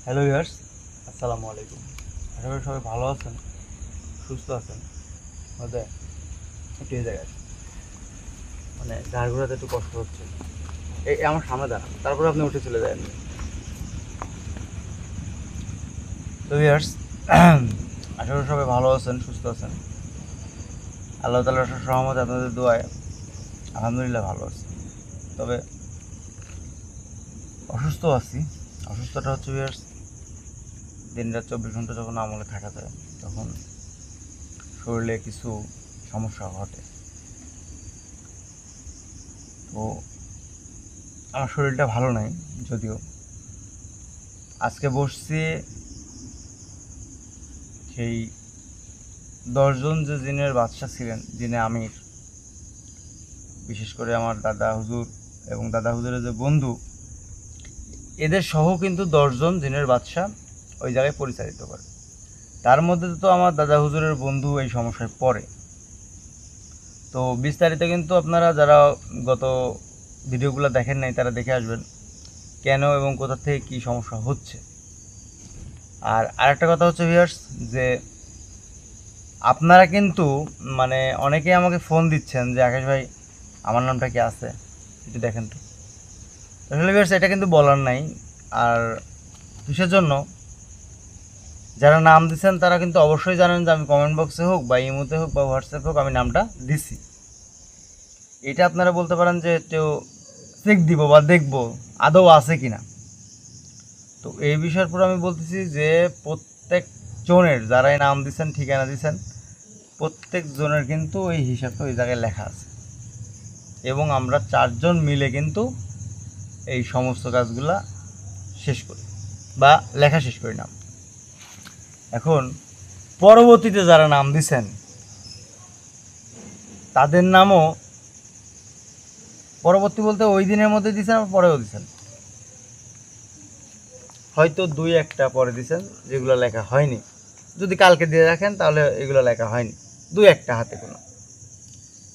Hello viewers, আসসালামু আলাইকুম। আশা করি সবাই ভালো আছেন, সুস্থ আছেন। মধ্যে একটু এই জায়গায় মানে ঘাড় ঘোরাতে একটু কষ্ট হচ্ছে। এই আমার সামনে দাঁড়ান, তারপরে আপনি উঠে চলে যান। তো ভিউয়ার্স, আশা করি সবাই ভালো আছেন, সুস্থ আছেন। আল্লাহ তাআলার রহমতে আপনাদের দোয়ায় আলহামদুলিল্লাহ ভালো আছি। তবে অসুস্থ আছি। অসুস্থতা হচ্ছে ভিউয়ার্স, দিন রাত 24 ঘন্টা যখন আমলে থাকা যায় তখন শরীরে কিছু সমস্যা ঘটে। তো আমার শরীরটা ভালো নাই, যদিও আজকে বসছি সেই 10 জন যে জিনের বাদশা ছিলেন, জিনে আমির, বিশেষ করে আমার দাদা হুজুর এবং দাদা হুজুরের যে বন্ধু, এদের সহ কিন্তু 10 জন জিনের বাদশা ওই জায়গায় পরিচালিত করে। তার মধ্যে তো আমার দাদা হুজুরের বন্ধু এই সমস্যায় পড়ে। তো বিস্তারিত কিন্তু আপনারা যারা গত ভিডিওগুলো দেখেন নাই তারা দেখে আসবেন কেন এবং কোথা থেকে কী সমস্যা হচ্ছে। আর আরেকটা কথা হচ্ছে ভিউয়ার্স, যে আপনারা কিন্তু মানে অনেকেই আমাকে ফোন দিচ্ছেন যে আকাশ ভাই আমার নামটা কি আছে, একটু দেখেন তো। আসলে ভিউয়ার্স এটা কিন্তু বলার নাই। আর কিসের জন্য, যারা নাম দিচ্ছেন তারা কিন্তু অবশ্যই জানেন যে আমি কমেন্ট বক্সে হোক বা ইমোতে হোক বা হোয়াটসঅ্যাপে হোক আমি নামটা দিছি। এটা আপনারা বলতে পারেন যে কেউ চেক দিব বা দেখবো আদৌ আছে কি না। তো এই বিষয়ের পর আমি বলতেছি যে প্রত্যেক জনের যারাই নাম দিচ্ছেন, ঠিকানা দিচ্ছেন, প্রত্যেক জনের কিন্তু ওই হিসাবটা ওই জায়গায় লেখা আছে এবং আমরা 4 জন মিলে কিন্তু এই সমস্ত কাজগুলা শেষ করি বা লেখা শেষ করি নাম। এখন পরবর্তীতে যারা নাম দিছেন তাদের নামও পরবর্তী বলতে ওই দিনের মধ্যে দিছেন আর পরেও দিছেন, হয়তো 2-1টা পরে দিছেন যেগুলো লেখা হয়নি। যদি কালকে দিয়ে রাখেন তাহলে এগুলো লেখা হয়নি, 2-1টা হাতে কোনো।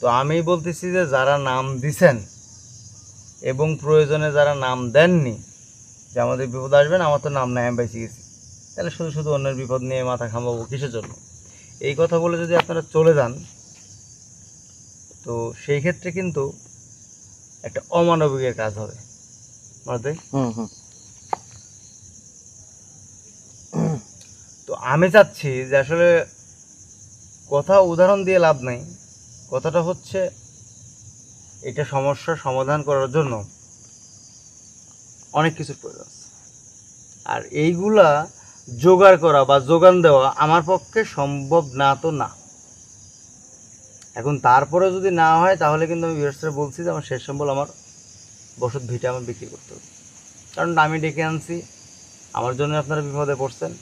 তো আমি বলতেছি যে যারা নাম দিছেন এবং প্রয়োজনে যারা নাম দেননি, যে আমাদের বিপদ আসবেন, আমার তো নাম নাই, আমি বেঁচে গেছি, তাহলে শুধু শুধু অন্যের বিপদ নিয়ে মাথা ঘামাবো কিসের জন্য? এই কথা বলে যদি আপনারা চলে যান তো সেই ক্ষেত্রে কিন্তু একটা অমানবিকের কাজ হবে। মানতে তো আমি চাচ্ছি যে আসলে কথা উদাহরণ দিয়ে লাভ নাই। কথাটা হচ্ছে এটা সমস্যার সমাধান করার জন্য অনেক কিছুর প্রয়োজন আছে। আর এইগুলা জোগাড় করা বা যোগান দেওয়া আমার পক্ষে সম্ভব না তো না। এখন তারপরে যদি না হয় তাহলে কিন্তু আমি ভিউয়ার্সরা বলছি যে আমার শেষ সম্বল, আমার বসত ভিটা আমার বিক্রি করতে হবে। কারণ আমি ডেকে আনছি, আমার জন্য আপনারা বিপদে পড়ছেন,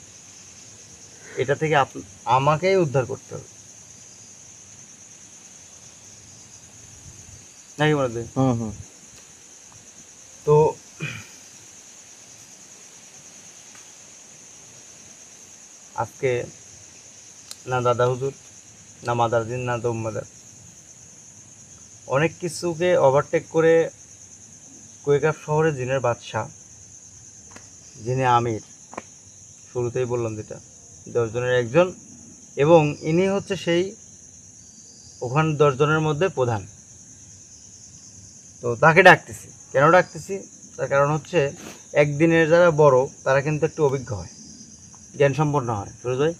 এটা থেকে আমাকেই উদ্ধার করতে হবে, নাকি মনে হয়? তো আজকে না দাদা হুজুর, না মাদারদিন, না দৌমাদার, অনেক কিছুকে ওভারটেক করে কুয়েকাপ শহরে জিনের বাদশা, যিনি আমির, শুরুতেই বললাম যেটা 10 জনের একজন, এবং ইনি হচ্ছে সেই ওখানে 10 জনের মধ্যে প্রধান। তো তাকে ডাকতেছি, কেন ডাকতেছি তার কারণ হচ্ছে একদিনের যারা বড় তারা কিন্তু একটু অভিজ্ঞ হয়, জ্ঞান সম্পন্ন হয়। সুরজ ভাই,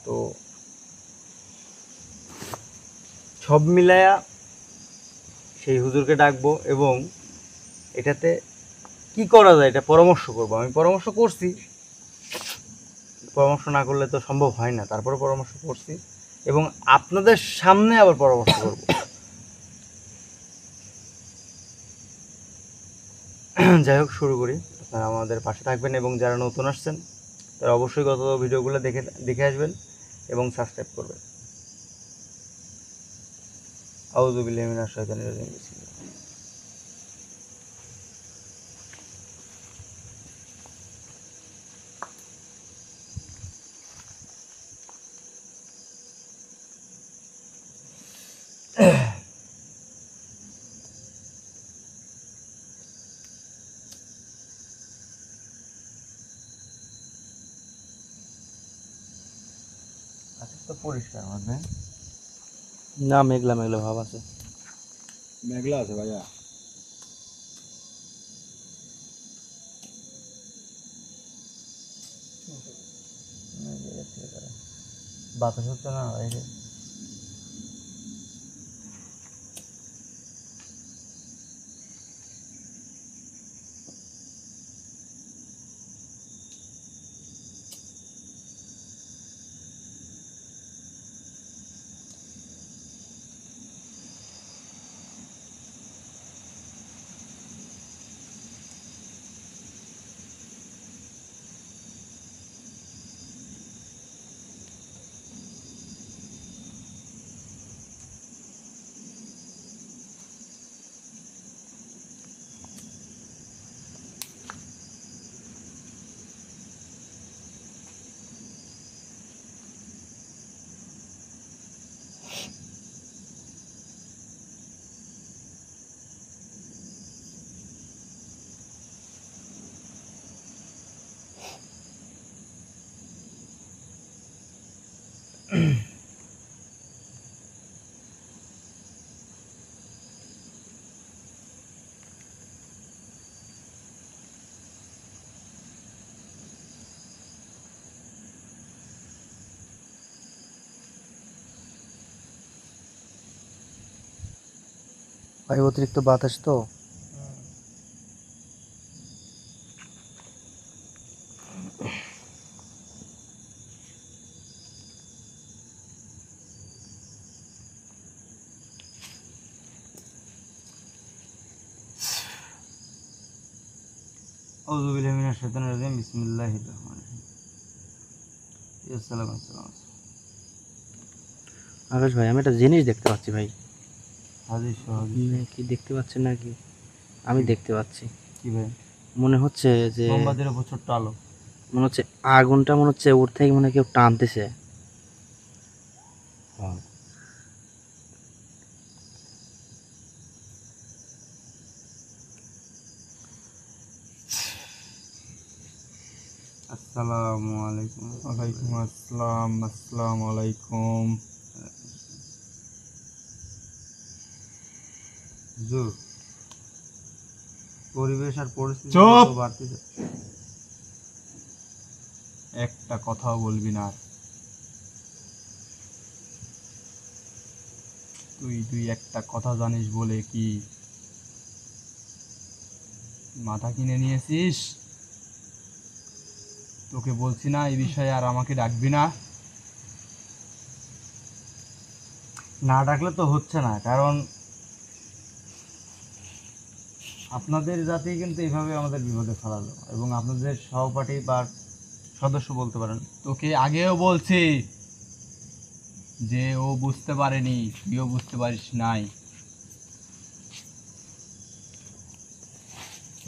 তো সব মিলায়া সেই হুজুরকে ডাকবো এবং এটাতে কি করা যায় এটা পরামর্শ করব। আমি পরামর্শ করছি, পরামর্শ না করলে তো সম্ভব হয় না, তারপরে পরামর্শ করছি এবং আপনাদের সামনে আবার পরামর্শ করব। যাই হোক, শুরু করি। আপনারা আমাদের পাশে থাকবেন এবং যারা নতুন আসছেন তারা অবশ্যই গত ভিডিওগুলো দেখে আসবেন এবং সাবস্ক্রাইব করবেন। আউযু বিল্লাহি মিনাশ শাইতানির রাজিম। তো পরিষ্কার হবে না, মেঘলা মেঘলা ভাব আছে। মেঘলা আছে ভাইয়া। বাতাস হচ্ছে না বাইরে। ভাই অতিরিক্ত বাতাস তো। আউযু বিল্লাহি মিনাশ শাইতানির রাজিম। বিসমিল্লাহির রহমানির রহিম। আসসালামু আলাইকুম। আকাশ ভাই, আমি একটা জিনিস দেখতে পাচ্ছি ভাই। হাজির আপনি কি দেখতে পাচ্ছেন নাকি? আমি দেখতে পাচ্ছি। কি ভাই? মনে হচ্ছে যে মোমবাতির উপর ছোট্ট আলো। মনে হচ্ছে আগুনটা মনে হচ্ছে ওর থেকে মনে হয় কেউ টানতেছে। হ্যাঁ। আসসালামু আলাইকুম। ওয়ালাইকুম আসসালাম। আসসালামু আলাইকুম। হুজুর, পরিবেশ আর পরিস্থিতি চুপ! তো বাড়তেছে। একটা কথাও বলবি না আর। তুই একটা কথা জানিস বলে কি মাথা কিনে নিয়েছিস? তোকে বলছি না এই বিষয়ে আর আমাকে ডাকবি না। না ডাকলে তো হচ্ছে না, কারণ আপনাদের জাতি কিন্তু এইভাবে আমাদের বিপদে ফেলালো, এবং আপনাদের সহপাঠী বা সদস্য বলতে পারেন। তোকে আগেও বলছি যে ও বুঝতে পারেনি, তুইও বুঝতে পারিস নাই।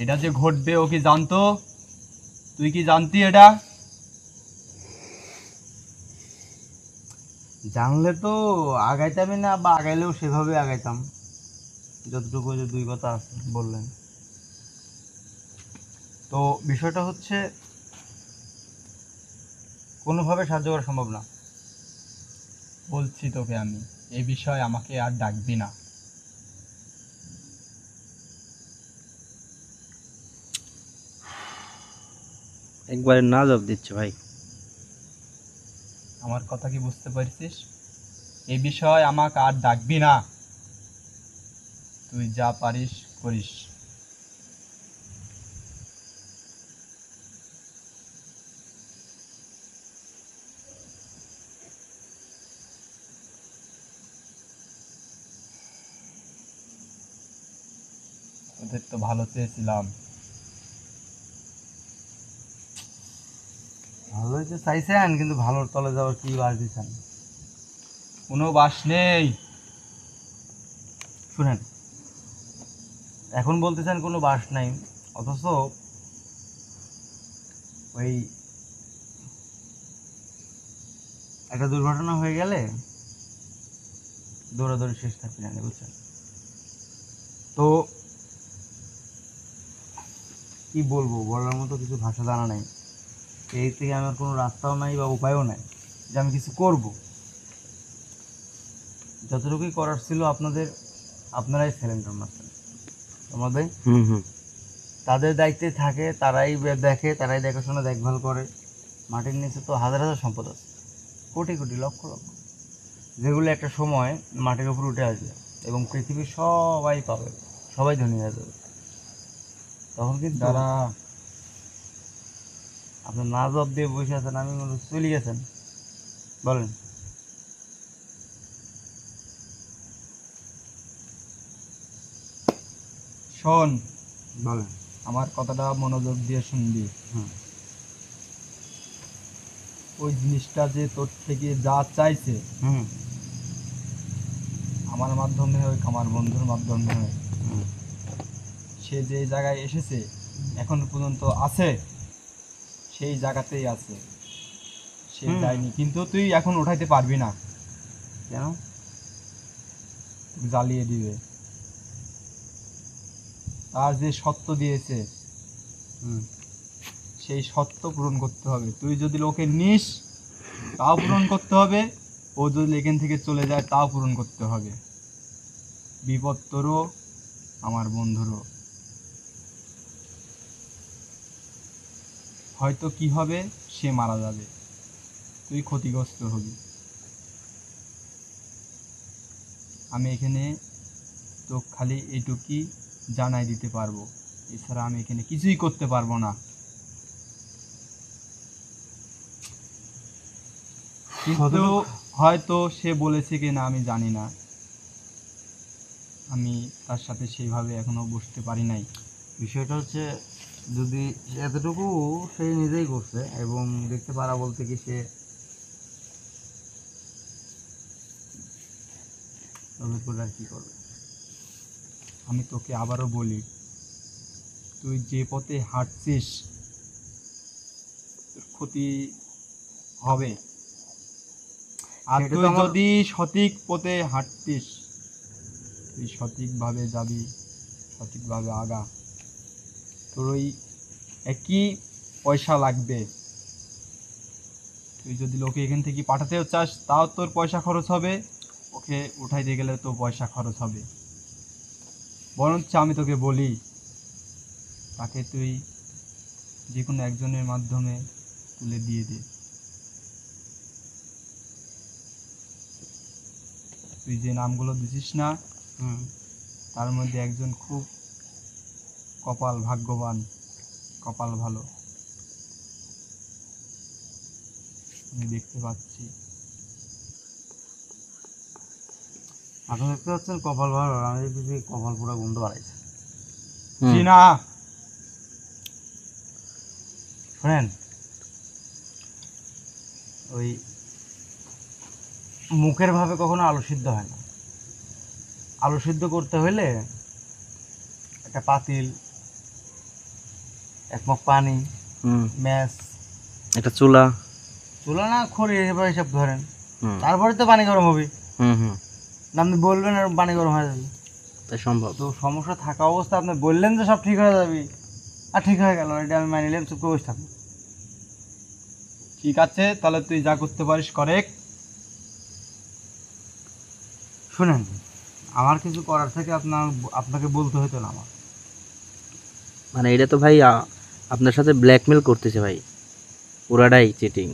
এটা যে ঘটবে ও কি জানতো? তুই কি জানতি এটা? জানলে তো আগাইতামই না, বা আগাইলেও সেভাবে আগাইতাম যতটুকু যে দুই কথা আছে বললেন। তো বিষয়টা হচ্ছে কোনোভাবে সাহায্য করা সম্ভব না। বলছি তোকে আমি, এই বিষয়ে আমাকে আর ডাকবি না। একবারে না জবাব দিচ্ছে ভাই। আমার কথা কি বুঝতে পারছিস? এই বিষয় আমাকে আর ডাকবি না। তুই যা পারিস করিস। ওদের তো ভালো চেয়েছিলাম। ভালোই তো চাইছেন, কিন্তু ভালোর তলে যাওয়ার কি বাস দিচ্ছেন? কোনো বাস নেই। শুনেন, এখন বলতেছেন কোনো বাস নাই, অথচ ওই একটা দুর্ঘটনা হয়ে গেলে দৌড়াদৌড়ি শেষ থাকবে না, বুঝছেন? তো কি বলবো, বলার মতো কিছু ভাষা জানা নাই। এই থেকে আমার কোনো রাস্তাও নাই বা উপায়ও নাই যে আমি কিছু করব। যতটুকুই করার ছিল আপনারাই ছিলেন মাস্টার আমাদের। তাদের দায়িত্বে থাকে, তারাই দেখে, তারাই দেখাশোনা দেখভাল করে। মাটির নিচে তো হাজার হাজার সম্পদ আছে, কোটি কোটি লক্ষ লক্ষ, যেগুলো একটা সময় মাটির উপর উঠে আসবে এবং পৃথিবীর সবাই পাবে, সবাই ধনী হয়ে যাবে। তখন কিন্তু যারা আপনার না জবাব দিয়ে বসে আছেন, আমি মনে হচ্ছে চলে গেছেন। বলেন। শোন, বলেন। আমার কথাটা মনোযোগ দিয়ে শুনবি। হুম। ওই জিনিসটা যে তোর থেকে যা চাইছে হুম। আমার মাধ্যমে হোক, আমার বন্ধুর মাধ্যমে হোক, হুম। সে যে জায়গায় এসেছে এখন পর্যন্ত আছে, সেই জায়গাতেই আছে, সে যায়নি। কিন্তু তুই এখন উঠাইতে পারবি না। কেন? জ্বালিয়ে দিবে। তার যে সত্য দিয়েছে সেই সত্য পূরণ করতে হবে। তুই যদি লোকে নিস তাও পূরণ করতে হবে, ও যদি এখান থেকে চলে যায় তাও পূরণ করতে হবে। বিপদ তোরও, আমার বন্ধুরও। হয়তো কি হবে, সে মারা যাবে, তুই ক্ষতিগ্রস্ত হবি। আমি এখানে তো খালি এইটুকুই জানাই দিতে পারবো, এছাড়া আমি এখানে কিছুই করতে পারবো না। কিন্তু হয়তো সে বলেছে কি না আমি জানি না, আমি তার সাথে সেইভাবে এখনো বসতে পারি নাই। বিষয়টা হচ্ছে, যদি এতটুকু সে নিজেই করছে এবং দেখতে পারা বলতে কি সে আর কি করবে। আমি তোকে আবারও বলি, তুই যে পথে হাঁটছিস তোর ক্ষতি হবে। আর সেটা তো তুই আমার- যদি সঠিক পথে হাঁটতিস, তুই সঠিকভাবে যাবি, সঠিকভাবে আগা। তোর ওই একই পয়সা লাগবে। তুই যদি লোকে এখান থেকে পাঠাতেও চাস তাও তোর পয়সা খরচ হবে, ওকে উঠাইতে গেলে তো পয়সা খরচ হবে। বরঞ্চ আমি তোকে বলি, তাকে তুই যে কোনো একজনের মাধ্যমে তুলে দিয়ে দে। তুই যে নামগুলো দিছিস না, তার মধ্যে একজন খুব ভাগ্যবান, কপাল ভালো, আমি দেখতে পাচ্ছি। আপনি দেখতে পাচ্ছেন কপাল ভালো, আমি দেখতেছি কপাল পুরো গন্ধ বাড়াইছে। জি না, শোনেন, ওই মুখের ভাবে কখনো আলু সিদ্ধ হয় না। আলু সিদ্ধ করতে হলে একটা পাতিল, এক মগ পানি, ম্যাচ, একটা চুলা, চুলা না খড়ি এবার হিসাব ধরেন, তারপরে তো পানি গরম হবে। না আপনি বলবেন আর পানি গরম হয়ে যাবে, তাই সম্ভব। তো সমস্যা থাকা অবস্থা আপনি বললেন যে সব ঠিক হয়ে যাবে, আর ঠিক হয়ে গেল, এটা আমি মানি নিলাম, চুপ করে বসে থাকুন। ঠিক আছে, তাহলে তুই যা করতে পারিস করে। শুনেন, আমার কিছু করার থেকে আপনাকে বলতে হতো না আমার। মানে এটা তো ভাই আপনার সাথে ব্ল্যাকমেল করতেছে ভাই, পুরাটাই চিটিং,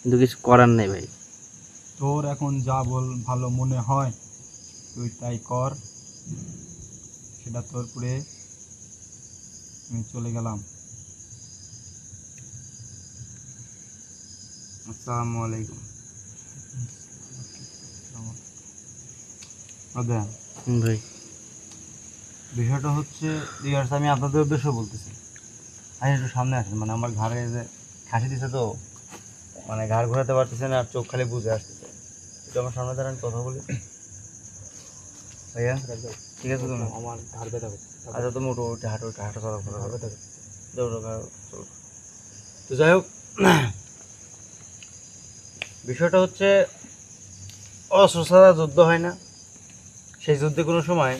কিন্তু কিছু করার নেই ভাই। তোর এখন যা ভালো মনে হয় তুই তাই কর, সেটা তোর পুরে। আমি চলে গেলাম। আসসালামু আলাইকুম। আচ্ছা, ভাই বিষয়টা হচ্ছে, আমি আপনাদের উদ্দেশ্য বলতেছি, আমি একটু সামনে আসেন, মানে আমার ঘাড়ে যে খাসি দিছে তো, মানে ঘাড় ঘোরাতে পারতেছে না আর চোখ খালি বুঝে আসতেছে। একটু আমার সামনে দাঁড়ান, কথা বলি। ভাইয়া ঠিক আছে, তুমি আমার ঘাড় ব্যথা করছে। আচ্ছা তুমি ওটা ওইটা হাঁটো, ওইটা হাঁটো, চলো চলো চলো। তো যাই হোক, বিষয়টা হচ্ছে, অস্ত্র ছাড়া যুদ্ধ হয় না, সেই যুদ্ধে কোনো সময়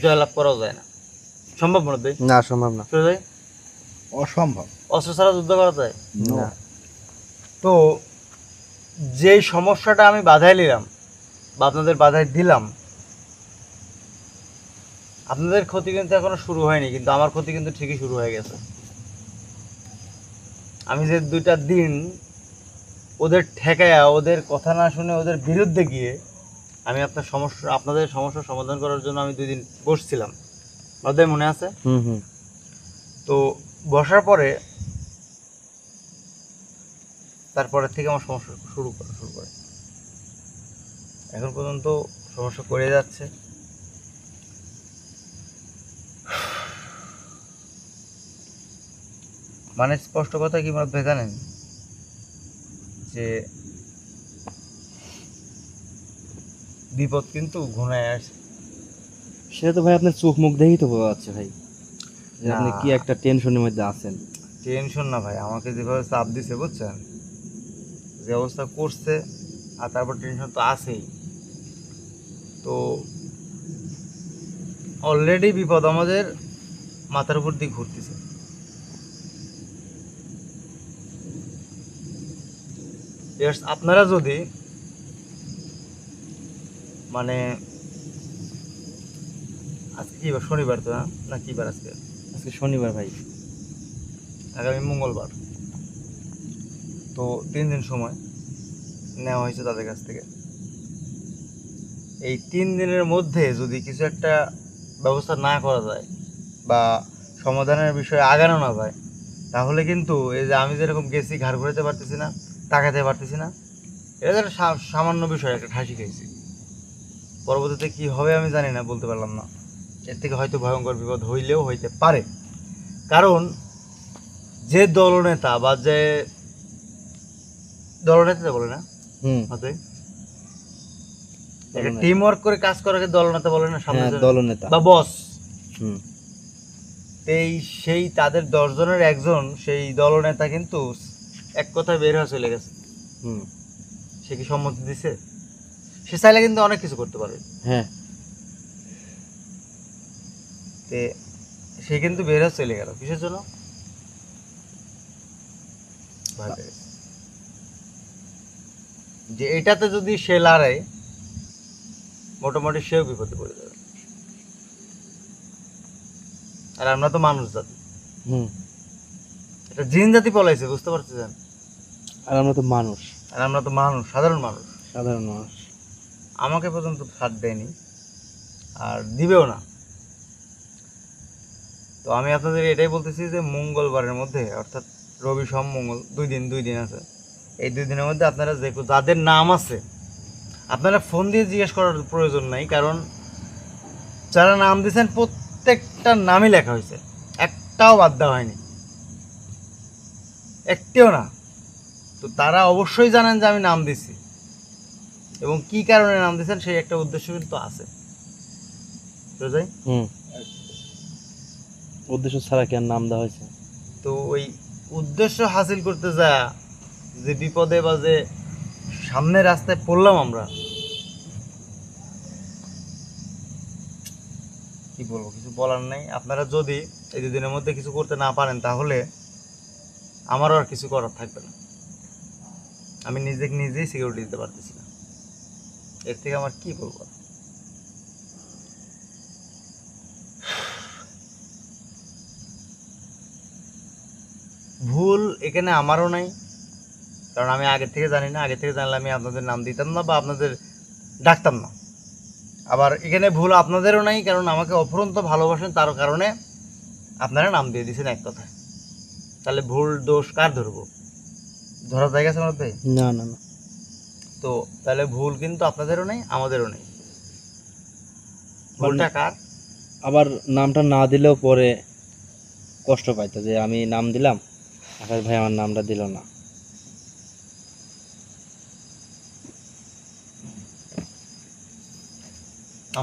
জয়লাভ করাও যায় না। সম্ভব মনে হয় না, সম্ভব না, অসম্ভব। অস্ত্র ছাড়া যুদ্ধ করা যায় না। তো যেই সমস্যাটা আমি বাধাই নিলাম, বা আপনাদের বাধায় দিলাম, আপনাদের ক্ষতি কিন্তু এখনো শুরু হয়নি, কিন্তু আমার ক্ষতি কিন্তু ঠিকই শুরু হয়ে গেছে। আমি যে 2টা দিন ওদের ঠেকায়া, ওদের কথা না শুনে ওদের বিরুদ্ধে গিয়ে আমি আপনাদের সমস্যার সমাধান করার জন্য আমি 2 দিন বসছিলাম, আপনাদের মনে আছে? হুম। তো বসার পরে তারপরের থেকে আমার সমস্যা শুরু করে এখন পর্যন্ত সমস্যা করে যাচ্ছে। মানে স্পষ্ট কথা কি মনে হয় জানেন, যে বিপদ কিন্তু ঘনায় আসে। সেটা তো ভাই আপনার চোখ মুখ দেখেই তো বোঝা যাচ্ছে ভাই যে না। আপনি কি একটা টেনশনের মধ্যে আছেন। টেনশন না ভাই, আমাকে যেভাবে চাপ দিছে বুঝছেন, যে অবস্থা করছে, আর তারপর টেনশন তো আছেই। তো অলরেডি বিপদ আমাদের মাথার উপর দিয়ে ঘুরতেছে। আপনারা যদি মানে আজকে কি বার, শনিবার তো না কি বার আজকে? আজকে শনিবার ভাই। আগামী মঙ্গলবার। তো 3 দিন সময় নেওয়া হয়েছে তাদের কাছ থেকে। এই 3 দিনের মধ্যে যদি কিছু একটা ব্যবস্থা না করা যায় বা সমাধানের বিষয়ে আগানো না যায়, তাহলে কিন্তু এই যে আমি যেরকম গেছি, ঘাড় ঘুরাতে পারতেছি না, তাকাতে পারতেছি না, এটা একটা সামান্য বিষয়, একটা ঠাসি খেয়েছি। পরবর্তীতে কি হবে আমি জানি না, বলতে পারলাম না। এর থেকে হয়তো ভয়ঙ্কর বিপদ হইলেও হইতে পারে। কারণ যে দলনেতা বা যে দলনেতা বলে না হাতে, টিম ওয়ার্ক করে কাজ করাকে দলনেতা বলে না, সামনে দলনেতা বা বস। হুম। সেই তাদের 10 জনের একজন সেই দলনেতা কিন্তু এক কথায় বের হয়ে চলে গেছে। হুম। সে কি সম্মতি দিছে? সে চাইলে কিন্তু অনেক কিছু করতে পারে। হ্যাঁ। সে কিন্তু বের হয়ে চলে গেল কিসের জন্য? ভয় পেয়ে গেছে। যে এটাতে যদি সে লড়ায়, মোটামুটি সেও বিপদে পড়ে যাবে। আর আমরা তো মানুষ জাতি, হুম। এটা জিন জাতি পলাইছে, বুঝতে পারতেছেন? আর আমরা তো মানুষ, সাধারণ মানুষ। সাধারণ মানুষ। আমাকে পর্যন্ত ছাড় দেয়নি, আর দিবেও না। তো আমি আপনাদের এটাই বলতেছি যে মঙ্গলবারের মধ্যে, অর্থাৎ রবি সোম মঙ্গল 2 দিন আছে। এই 2 দিনের মধ্যে আপনারা যাদের নাম আছে, আপনারা ফোন দিয়ে জিজ্ঞেস করার প্রয়োজন নাই, কারণ যারা নাম দিয়েছেন প্রত্যেকটা নামই লেখা হয়েছে, একটাও বাদ দেওয়া হয়নি, একটিও না। তো তারা অবশ্যই জানেন যে আমি নাম দিছি, এবং কি কারণে নাম দিয়েছেন সেই একটা উদ্দেশ্য কিন্তু আছে। হুম। উদ্দেশ্য ছাড়া কি আর নাম দেওয়া হয়েছে? তো ওই উদ্দেশ্য হাসিল করতে যা যে বিপদে বা যে সামনে রাস্তায় পড়লাম আমরা, কি বলবো, কিছু বলার নেই। আপনারা যদি এই 2 দিনের মধ্যে কিছু করতে না পারেন, তাহলে আমারও আর কিছু করার থাকবে না। আমি নিজেই সিকিউরিটি দিতে পারতেছি না, এর থেকে আমার কি বলবো। ভুল এখানে আমারও নাই, কারণ আমি আগে থেকে জানি না। আগে থেকে জানলে আমি আপনাদের নাম দিতাম না বা আপনাদের ডাকতাম না। আবার এখানে ভুল আপনাদেরও নাই, কারণ আমাকে অফুরন্ত ভালোবাসেন, তার কারণে আপনারা নাম দিয়ে দিয়েছেন এক কথায়। তাহলে ভুল দোষ কার ধরবো? ধরার জায়গা আছে আমার ভাই? না না না। তো তাহলে ভুল কিন্তু আপনাদেরও নেই, আমাদেরও নেই। ভুলটা কার? আবার নামটা না দিলেও পরে কষ্ট পাইতো যে আমি নাম দিলাম, আকাশ ভাই আমার নামটা দিল না।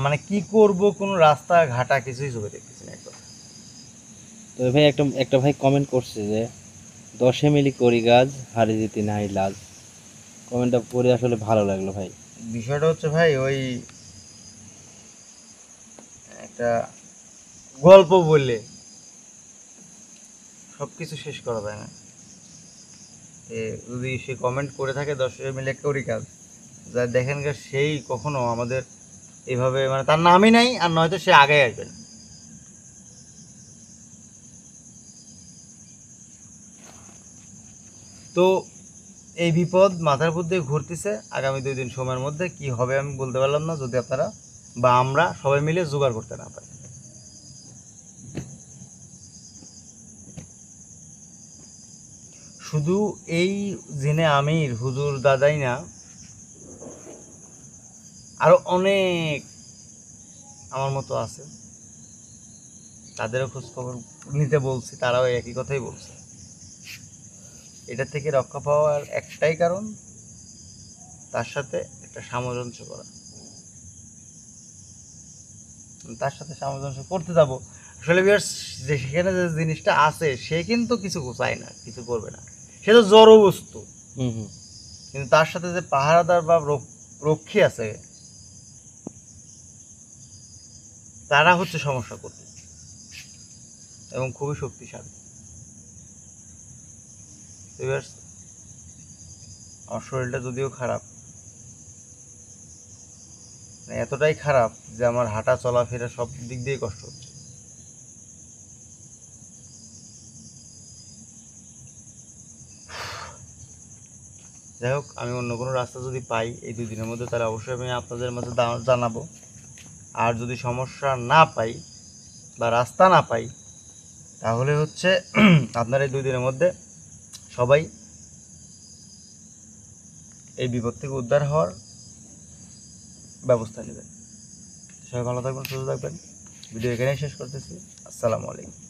মানে কি করব, কোনো রাস্তা ঘাটা কিছুই চোখে দেখতেছি না একবার। তো ভাই একটা ভাই কমেন্ট করছে যে 10 মিলি করি গাছ, হারি জিতি নাই লাজ। কমেন্টটা পড়ে আসলে ভালো লাগলো ভাই। বিষয়টা হচ্ছে ভাই, ওই একটা গল্প বললে সব কিছু শেষ করা যায় না। যদি সে কমেন্ট করে থাকে 10 মিলে করি কাজ, যা দেখেন গে সেই কখনো আমাদের এইভাবে মানে তার নামই নাই, আর নয়তো সে আগে আসবে না। তো এই বিপদ মাথার উপর দিয়ে ঘুরতেছে। আগামী 2 দিন সময়ের মধ্যে কি হবে আমি বলতে পারলাম না, যদি আপনারা বা আমরা সবাই মিলে জোগাড় করতে না পারি। শুধু এই জিনে আমির হুজুর দাদাই না, আরো অনেক আমার মতো আছে, তাদেরও খোঁজ খবর নিতে বলছি, তারাও একই কথাই বলছে। এটা থেকে রক্ষা পাওয়ার একটাই কারণ, তার সাথে একটা সামঞ্জস্য করা। তার সাথে সামঞ্জস্য করতে যাবো, আসলে ভিউয়ার্স যে সেখানে যে জিনিসটা আছে সে কিন্তু কিছু চায় না, কিছু করবে না, সে তো জড় বস্তু। কিন্তু তার সাথে যে পাহারাদার বা রক্ষী আছে, তারা হচ্ছে সমস্যা করতে এবং খুবই শক্তিশালী। ভিউয়ার্স, আমার শরীরটা যদিও খারাপ, মানে এতটাই খারাপ যে আমার হাঁটা চলাফেরা সব দিক দিয়ে কষ্ট হচ্ছে। যাই হোক, আমি অন্য কোনো রাস্তা যদি পাই এই 2 দিনের মধ্যে, তাহলে অবশ্যই আমি আপনাদের মাঝে জানাবো। আর যদি সমস্যা না পাই বা রাস্তা না পাই, তাহলে হচ্ছে আপনারা এই 2 দিনের মধ্যে সবাই এই বিপদ থেকে উদ্ধার হওয়ার ব্যবস্থা নেবেন। সবাই ভালো থাকবেন, সুস্থ থাকবেন। ভিডিও এখানেই শেষ করতেছি। আসসালামু আলাইকুম।